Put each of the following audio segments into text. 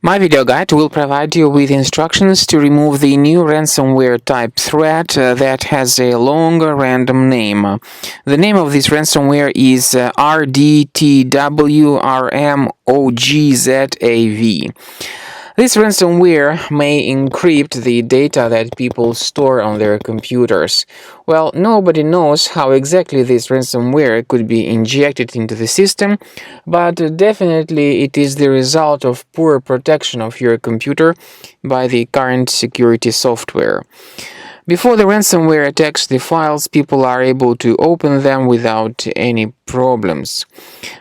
My video guide will provide you with instructions to remove the new ransomware type threat that has a long random name. The name of this ransomware is Rdtwrmogzav. This ransomware may encrypt the data that people store on their computers. Well, nobody knows how exactly this ransomware could be injected into the system, but definitely it is the result of poor protection of your computer by the current security software. Before the ransomware attacks the files, people are able to open them without any problems.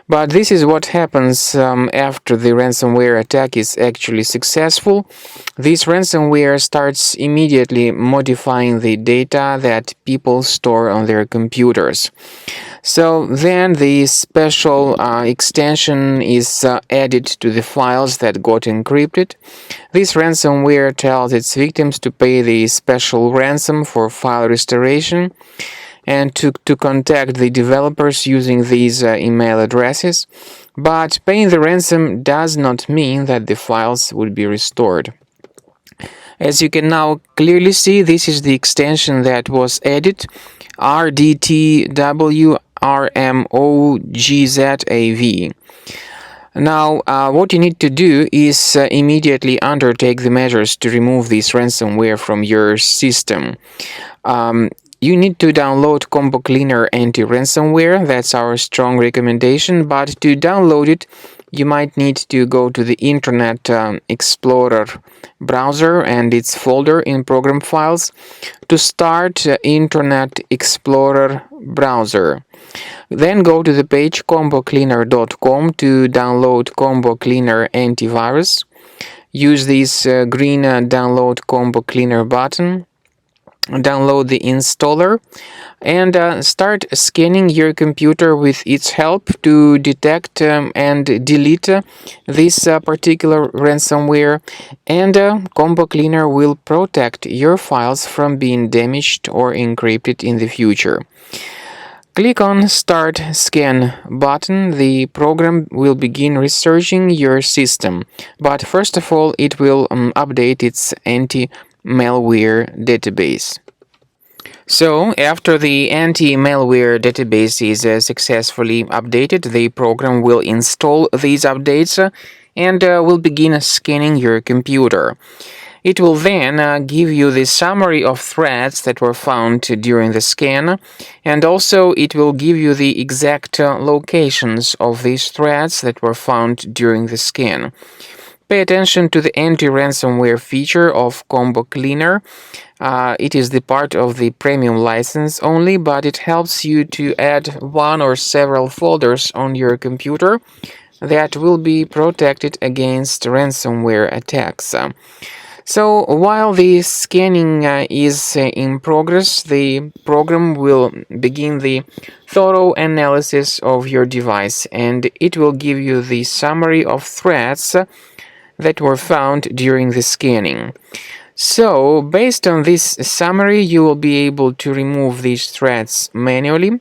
But this is what happens after the ransomware attack is actually successful. This ransomware starts immediately modifying the data that people store on their computers. So then the special extension is added to the files that got encrypted. This ransomware tells its victims to pay the special ransom for file restoration and to contact the developers using these email addresses. But paying the ransom does not mean that the files would be restored. As you can now clearly see, this is the extension that was added, Rdtwrmogzav. Now, what you need to do is immediately undertake the measures to remove this ransomware from your system. You need to download Combo Cleaner anti-ransomware. That's our strong recommendation. But to download it, you might need to go to the Internet Explorer browser and its folder in Program Files to start Internet Explorer browser. Then go to the page combocleaner.com to download Combo Cleaner antivirus. Use this green download Combo Cleaner button. Download the installer and start scanning your computer with its help to detect and delete this particular ransomware, and Combo Cleaner will protect your files from being damaged or encrypted in the future. Click on Start Scan button. The program will begin researching your system, but first of all it will update its anti-malware database. So, after the anti-malware database is successfully updated, the program will install these updates and will begin scanning your computer. It will then give you the summary of threats that were found during the scan, and also it will give you the exact locations of these threats that were found during the scan. Pay attention to the anti-ransomware feature of Combo Cleaner. It is the part of the premium license only, but it helps you to add one or several folders on your computer that will be protected against ransomware attacks. So while the scanning is in progress, the program will begin the thorough analysis of your device, and it will give you the summary of threats that were found during the scanning. So, based on this summary, you will be able to remove these threats manually,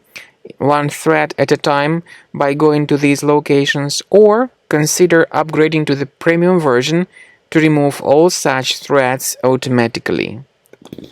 one threat at a time, by going to these locations, or consider upgrading to the premium version to remove all such threats automatically.